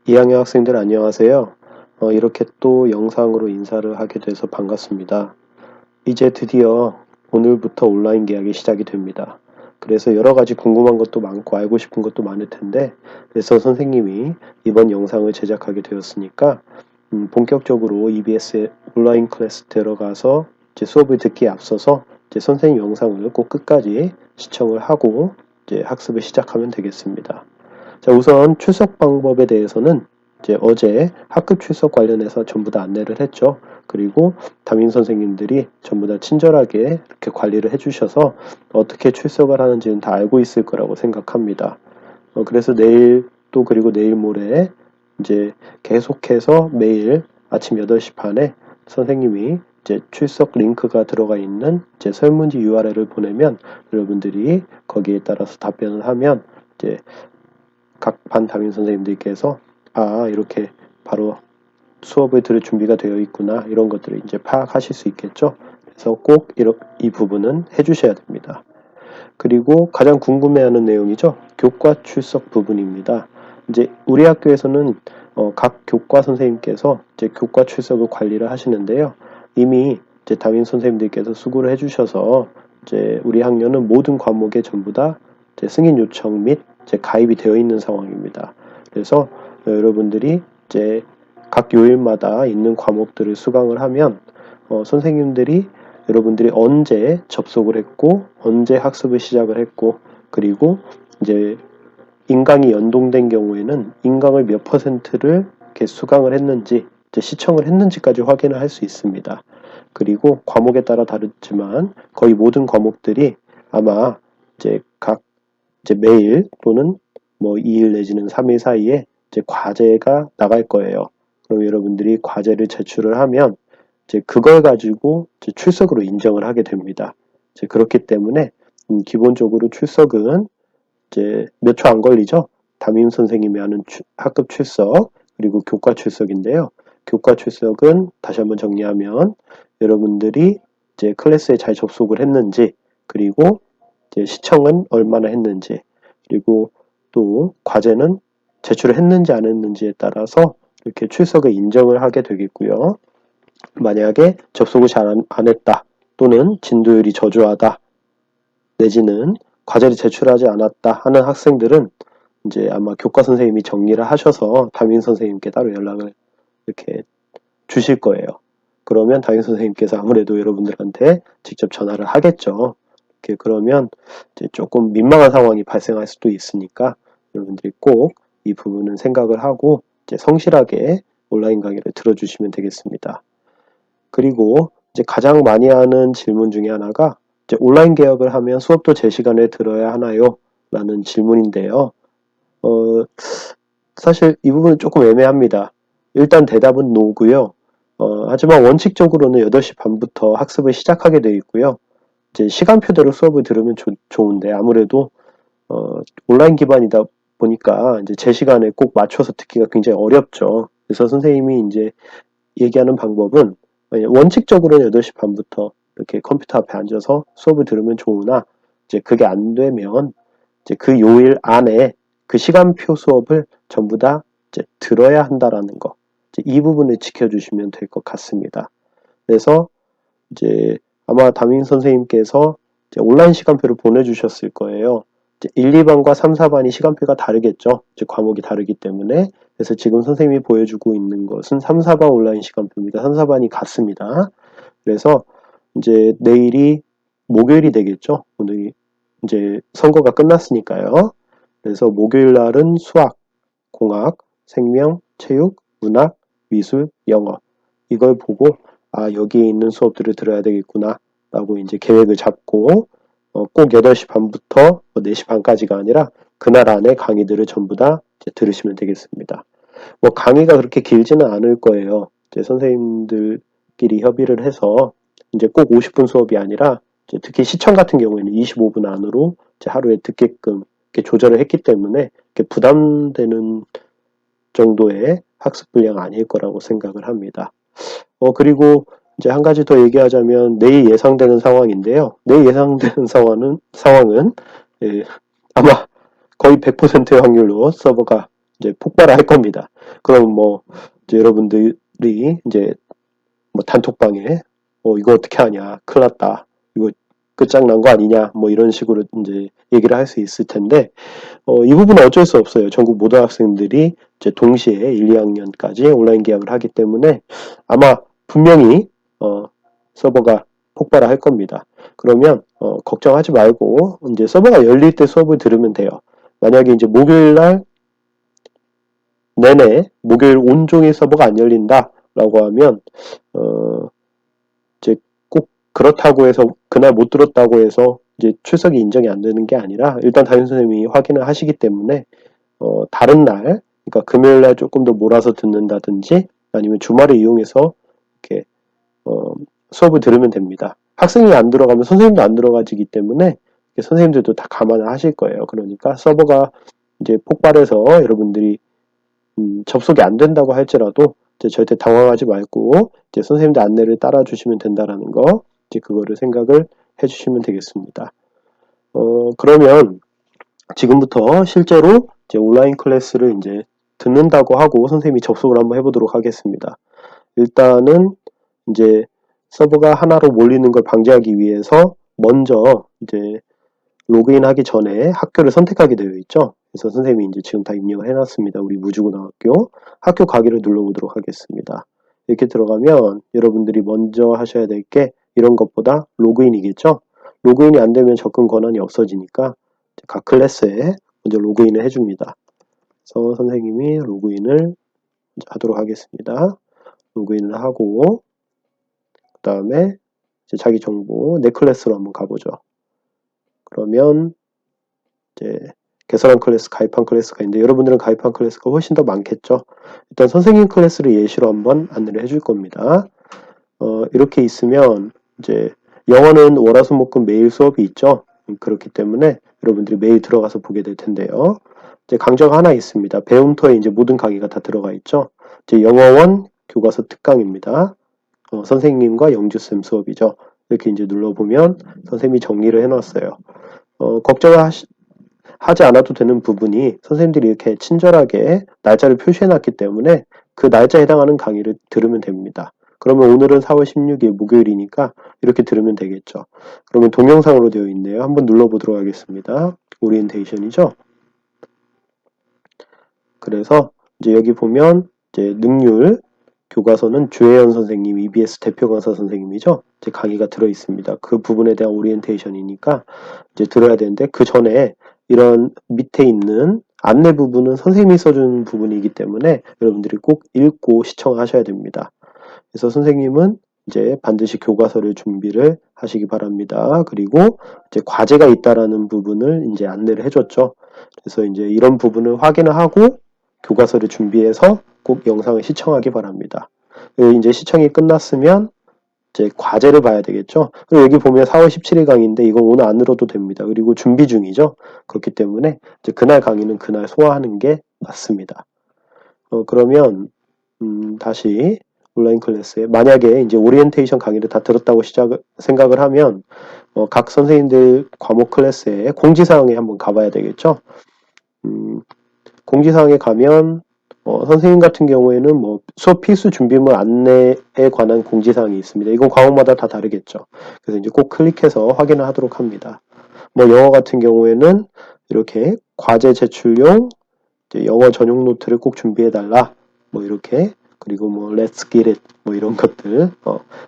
2학년 학생들 안녕하세요. 이렇게 또 영상으로 인사를 하게 돼서 반갑습니다. 이제 드디어 오늘부터 온라인 개학이 시작이 됩니다. 그래서 여러 가지 궁금한 것도 많고 알고 싶은 것도 많을 텐데, 그래서 선생님이 이번 영상을 제작하게 되었으니까 본격적으로 EBS 온라인 클래스 들어가서 이제 수업을 듣기에 앞서서 이제 선생님 영상을 꼭 끝까지 시청을 하고 이제 학습을 시작하면 되겠습니다. 자, 우선 출석 방법에 대해서는 이제 어제 학급 출석 관련해서 전부 다 안내를 했죠. 그리고 담임 선생님들이 전부 다 친절하게 이렇게 관리를 해주셔서 어떻게 출석을 하는지는 다 알고 있을 거라고 생각합니다. 그래서 내일 또 그리고 내일 모레 이제 계속해서 매일 아침 8시 반에 선생님이 이제 출석 링크가 들어가 있는 이제 설문지 URL을 보내면 여러분들이 거기에 따라서 답변을 하면 이제 각 반 담임 선생님들께서 이렇게 바로 수업을 들을 준비가 되어 있구나 이런 것들을 이제 파악하실 수 있겠죠. 그래서 꼭 이 부분은 해주셔야 됩니다. 그리고 가장 궁금해하는 내용이죠. 교과 출석 부분입니다. 이제 우리 학교에서는 각 교과 선생님께서 이제 교과 출석을 관리를 하시는데요. 이미 이제 담임 선생님들께서 수고를 해주셔서 이제 우리 학년은 모든 과목에 전부 다 이제 승인 요청 및 이제 가입이 되어 있는 상황입니다. 그래서 여러분들이 이제 각 요일마다 있는 과목들을 수강을 하면 선생님들이 여러분들이 언제 접속을 했고 언제 학습을 시작을 했고 그리고 이제 인강이 연동된 경우에는 인강을 몇 퍼센트를 이렇게 수강을 했는지 이제 시청을 했는지까지 확인을 할 수 있습니다. 그리고 과목에 따라 다르지만 거의 모든 과목들이 아마 이제 이제 매일 또는 뭐 2일 내지는 3일 사이에 이제 과제가 나갈 거예요. 그럼 여러분들이 과제를 제출을 하면 이제 그걸 가지고 이제 출석으로 인정을 하게 됩니다. 이제 그렇기 때문에 기본적으로 출석은 이제 몇 초 안 걸리죠. 담임 선생님이 하는 학급 출석 그리고 교과 출석인데요. 교과 출석은 다시 한번 정리하면 여러분들이 이제 클래스에 잘 접속을 했는지 그리고 이제 시청은 얼마나 했는지 그리고 또 과제는 제출을 했는지 안 했는지에 따라서 이렇게 출석을 인정을 하게 되겠고요. 만약에 접속을 잘 안 했다 또는 진도율이 저조하다 내지는 과제를 제출하지 않았다 하는 학생들은 이제 아마 교과 선생님이 정리를 하셔서 담임 선생님께 따로 연락을 이렇게 주실 거예요. 그러면 담임 선생님께서 아무래도 여러분들한테 직접 전화를 하겠죠. 이렇게 그러면 이제 조금 민망한 상황이 발생할 수도 있으니까 여러분들이 꼭 이 부분은 생각을 하고 이제 성실하게 온라인 강의를 들어주시면 되겠습니다. 그리고 이제 가장 많이 하는 질문 중에 하나가 이제 온라인 개업을 하면 수업도 제 시간에 들어야 하나요? 라는 질문인데요. 사실 이 부분은 조금 애매합니다. 일단 대답은 노고요. 하지만 원칙적으로는 8시 반부터 학습을 시작하게 되어 있고요. 이제 시간표대로 수업을 들으면 좋은데 아무래도 온라인 기반이다 보니까 이제 제 시간에 꼭 맞춰서 듣기가 굉장히 어렵죠. 그래서 선생님이 이제 얘기하는 방법은 원칙적으로는 8시 반부터 이렇게 컴퓨터 앞에 앉아서 수업을 들으면 좋으나 이제 그게 안 되면 이제 그 요일 안에 그 시간표 수업을 전부 다 이제 들어야 한다라는 거. 이제 이 부분을 지켜주시면 될 것 같습니다. 그래서 이제 아마 담임 선생님께서 이제 온라인 시간표를 보내주셨을 거예요. 이제 1, 2반과 3, 4반이 시간표가 다르겠죠. 이제 과목이 다르기 때문에. 그래서 지금 선생님이 보여주고 있는 것은 3, 4반 온라인 시간표입니다. 3, 4반이 같습니다. 그래서 이제 내일이 목요일이 되겠죠. 오늘이 이제 선거가 끝났으니까요. 그래서 목요일 날은 수학, 공학, 생명, 체육, 문학, 미술, 영어 이걸 보고 여기에 있는 수업들을 들어야 되겠구나 라고 이제 계획을 잡고 꼭 8시 반부터 4시 반까지가 아니라 그날 안에 강의들을 전부 다 들으시면 되겠습니다. 뭐 강의가 그렇게 길지는 않을 거예요. 이제 선생님들끼리 협의를 해서 이제 꼭 50분 수업이 아니라 이제 특히 시청 같은 경우에는 25분 안으로 이제 하루에 듣게끔 이렇게 조절을 했기 때문에 이렇게 부담되는 정도의 학습 분량 아닐 거라고 생각을 합니다. 그리고 이제 한 가지 더 얘기하자면 내일 예상되는 상황인데요. 내일 예상되는 상황은 아마 거의 100%의 확률로 서버가 이제 폭발을 할 겁니다. 그럼 뭐 이제 여러분들이 이제 뭐 단톡방에 이거 어떻게 하냐, 큰일 났다, 이거 끝장난 거 아니냐, 뭐 이런 식으로 이제 얘기를 할 수 있을 텐데 이 부분은 어쩔 수 없어요. 전국 모든 학생들이 이제 동시에 1, 2학년까지 온라인 계약을 하기 때문에 아마 분명히 서버가 폭발을 할 겁니다. 그러면 걱정하지 말고 이제 서버가 열릴 때 수업을 들으면 돼요. 만약에 이제 목요일 날 내내 목요일 온종일 서버가 안 열린다라고 하면 이제 꼭 그렇다고 해서 그날 못 들었다고 해서 이제 출석이 인정이 안 되는 게 아니라 일단 담임 선생님이 확인을 하시기 때문에 다른 날, 그러니까 금요일 날 조금 더 몰아서 듣는다든지 아니면 주말을 이용해서 이렇게 수업을 들으면 됩니다. 학생이 안 들어가면 선생님도 안 들어가지기 때문에 선생님들도 다 감안을 하실 거예요. 그러니까 서버가 이제 폭발해서 여러분들이 접속이 안 된다고 할지라도 이제 절대 당황하지 말고 이제 선생님들 안내를 따라 주시면 된다라는 거, 이제 그거를 생각을 해주시면 되겠습니다. 그러면 지금부터 실제로 이제 온라인 클래스를 이제 듣는다고 하고 선생님이 접속을 한번 해보도록 하겠습니다. 일단은 이제 서버가 하나로 몰리는 걸 방지하기 위해서 먼저 이제 로그인 하기 전에 학교를 선택하게 되어 있죠. 그래서 선생님이 이제 지금 다 입력을 해놨습니다. 우리 무주고등학교 학교 가기를 눌러보도록 하겠습니다. 이렇게 들어가면 여러분들이 먼저 하셔야 될 게 이런 것보다 로그인이겠죠. 로그인이 안 되면 접근 권한이 없어지니까 각 클래스에 먼저 로그인을 해줍니다. 그래서 선생님이 로그인을 하도록 하겠습니다. 로그인을 하고 그 다음에 자기 정보 내 클래스로 한번 가보죠. 그러면 이제 개설한 클래스, 가입한 클래스가 있는데 여러분들은 가입한 클래스가 훨씬 더 많겠죠. 일단 선생님 클래스를 예시로 한번 안내를 해줄 겁니다. 이렇게 있으면 이제 영어는 월화수목금 매일 수업이 있죠. 그렇기 때문에 여러분들이 매일 들어가서 보게 될 텐데요. 이제 강좌가 하나 있습니다. 배움터에 이제 모든 강의가 다 들어가 있죠. 이제 영어원 교과서 특강입니다. 선생님과 영주쌤 수업이죠. 이렇게 이제 눌러보면 선생님이 정리를 해놨어요. 걱정하지 않아도 되는 부분이 선생님들이 이렇게 친절하게 날짜를 표시해놨기 때문에 그 날짜에 해당하는 강의를 들으면 됩니다. 그러면 오늘은 4월 16일 목요일이니까 이렇게 들으면 되겠죠. 그러면 동영상으로 되어 있네요. 한번 눌러보도록 하겠습니다. 오리엔테이션이죠. 그래서 이제 여기 보면 이제 능률 교과서는 주혜연 선생님, EBS 대표 강사 선생님이죠. 이제 강의가 들어 있습니다. 그 부분에 대한 오리엔테이션이니까 이제 들어야 되는데 그 전에 이런 밑에 있는 안내 부분은 선생님이 써준 부분이기 때문에 여러분들이 꼭 읽고 시청하셔야 됩니다. 그래서 선생님은 이제 반드시 교과서를 준비를 하시기 바랍니다. 그리고 이제 과제가 있다라는 부분을 이제 안내를 해줬죠. 그래서 이제 이런 부분을 확인을 하고 교과서를 준비해서 꼭 영상을 시청하기 바랍니다. 이제 시청이 끝났으면 이제 과제를 봐야 되겠죠. 그리고 여기 보면 4월 17일 강의인데 이건 오늘 안 들어도 됩니다. 그리고 준비 중이죠. 그렇기 때문에 이제 그날 강의는 그날 소화하는 게 맞습니다. 그러면 다시 온라인 클래스에 만약에 이제 오리엔테이션 강의를 다 들었다고 생각을 하면 각 선생님들 과목 클래스에 공지사항에 한번 가봐야 되겠죠. 공지사항에 가면 선생님 같은 경우에는 뭐 수업 필수 준비물 안내에 관한 공지사항이 있습니다. 이건 과목마다 다 다르겠죠. 그래서 이제 꼭 클릭해서 확인을 하도록 합니다. 뭐 영어 같은 경우에는 이렇게 과제 제출용 영어 전용 노트를 꼭 준비해달라. 뭐 이렇게 그리고 뭐 Let's get it 뭐 이런 것들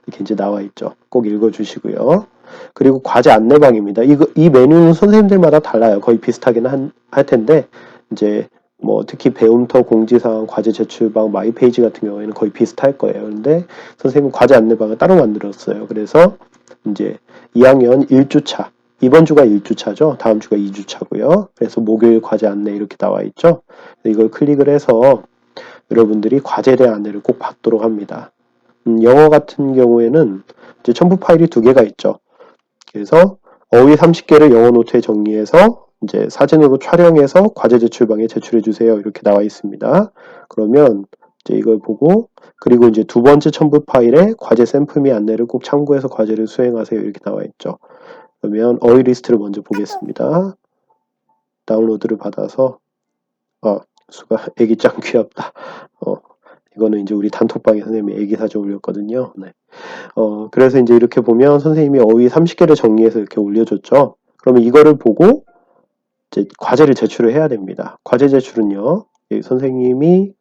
이렇게 이제 나와 있죠. 꼭 읽어주시고요. 그리고 과제 안내방입니다. 이 메뉴는 선생님들마다 달라요. 거의 비슷하긴 할 텐데 이제 뭐 특히 배움터 공지사항 과제 제출방 마이페이지 같은 경우에는 거의 비슷할 거예요. 근데 선생님은 과제 안내방을 따로 만들었어요. 그래서 이제 2학년 1주차 이번 주가 1주차죠. 다음 주가 2주차고요. 그래서 목요일 과제 안내 이렇게 나와 있죠. 이걸 클릭을 해서 여러분들이 과제에 대한 안내를 꼭 받도록 합니다. 영어 같은 경우에는 이제 첨부 파일이 2개가 있죠. 그래서 어휘 30개를 영어 노트에 정리해서 이제 사진으로 촬영해서 과제 제출방에 제출해 주세요. 이렇게 나와 있습니다. 그러면 이제 이걸 보고 그리고 이제 두 번째 첨부 파일에 과제 샘플 및 안내를 꼭 참고해서 과제를 수행하세요. 이렇게 나와 있죠. 그러면 어휘 리스트를 먼저 보겠습니다. 다운로드를 받아서 수가 애기 짱 귀엽다. 이거는 이제 우리 단톡방에 선생님이 애기 사진 올렸거든요. 네. 그래서 이제 이렇게 보면 선생님이 어휘 30개를 정리해서 이렇게 올려줬죠. 그러면 이거를 보고 이제 과제를 제출을 해야 됩니다. 과제 제출은요, 선생님이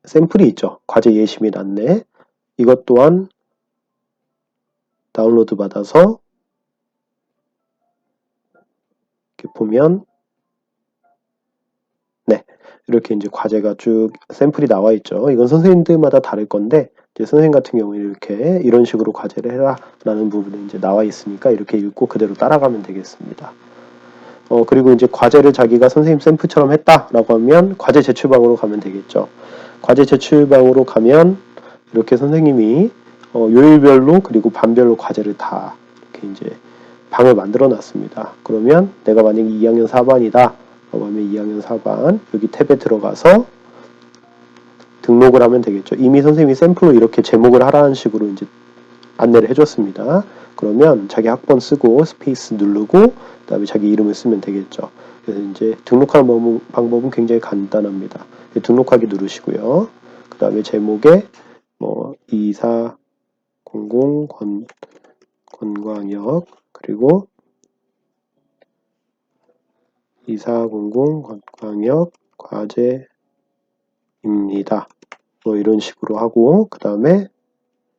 샘플이 있죠. 과제 예시 및 안내. 이것 또한 다운로드 받아서 이렇게 보면 네, 이렇게 이제 과제가 쭉 샘플이 나와 있죠. 이건 선생님들마다 다를 건데 이제 선생님 같은 경우는 이렇게 이런 식으로 과제를 해라 라는 부분이 이제 나와 있으니까 이렇게 읽고 그대로 따라가면 되겠습니다. 그리고 이제 과제를 자기가 선생님 샘플처럼 했다라고 하면 과제 제출방으로 가면 되겠죠. 과제 제출방으로 가면 이렇게 선생님이 요일별로 그리고 반별로 과제를 다 이렇게 이제 방을 만들어 놨습니다. 그러면 내가 만약에 2학년 4반이다 라고 하면 2학년 4반 여기 탭에 들어가서 등록을 하면 되겠죠. 이미 선생님이 샘플로 이렇게 제목을 하라는 식으로 이제 안내를 해줬습니다. 그러면 자기 학번 쓰고 스페이스 누르고 그다음에 자기 이름을 쓰면 되겠죠. 그래서 이제 등록하는 방법은 굉장히 간단합니다. 등록하기 누르시고요. 그 다음에 제목에 뭐 2400 권광역 그리고 2400 권광역 과제입니다. 뭐 이런 식으로 하고 그 다음에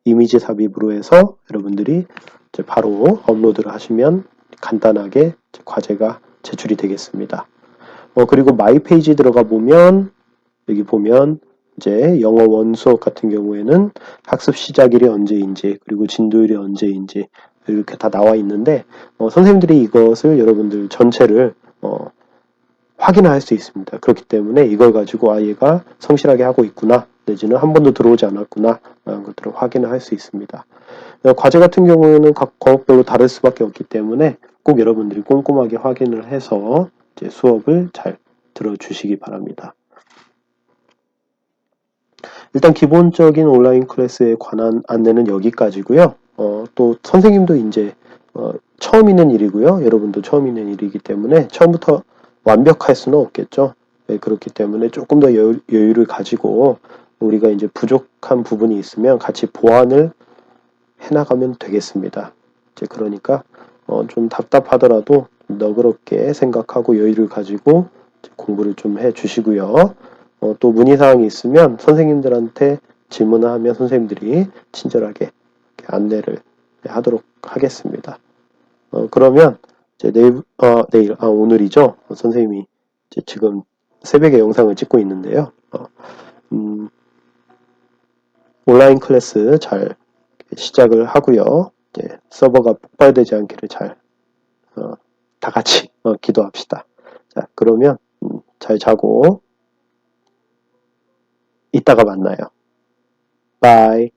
이미지 삽입으로 해서 여러분들이 이제 바로 업로드를 하시면 간단하게 과제가 제출이 되겠습니다. 그리고 마이 페이지 들어가 보면 여기 보면 이제 영어 원 수업 같은 경우에는 학습 시작일이 언제인지 그리고 진도일이 언제인지 이렇게 다 나와 있는데 선생님들이 이것을 여러분들 전체를 확인할 수 있습니다. 그렇기 때문에 이걸 가지고 얘가 성실하게 하고 있구나 내지는 한 번도 들어오지 않았구나 라는 것들을 확인을 할 수 있습니다. 과제 같은 경우는 각 과목별로 다를 수밖에 없기 때문에 꼭 여러분들이 꼼꼼하게 확인을 해서 이제 수업을 잘 들어주시기 바랍니다. 일단 기본적인 온라인 클래스에 관한 안내는 여기까지고요. 또 선생님도 이제 처음 있는 일이고요. 여러분도 처음 있는 일이기 때문에 처음부터 완벽할 수는 없겠죠. 네, 그렇기 때문에 조금 더 여유를 가지고 우리가 이제 부족한 부분이 있으면 같이 보완을 해나가면 되겠습니다. 이제 그러니까 좀 답답하더라도 너그럽게 생각하고 여유를 가지고 공부를 좀 해주시고요. 또 문의사항이 있으면 선생님들한테 질문을 하면 선생님들이 친절하게 안내를 하도록 하겠습니다. 그러면 이제 오늘이죠. 선생님이 이제 지금 새벽에 영상을 찍고 있는데요. 온라인 클래스 잘 시작을 하고요. 서버가 폭발되지 않기를 다 같이 기도합시다. 자, 그러면 잘 자고 이따가 만나요. 바이.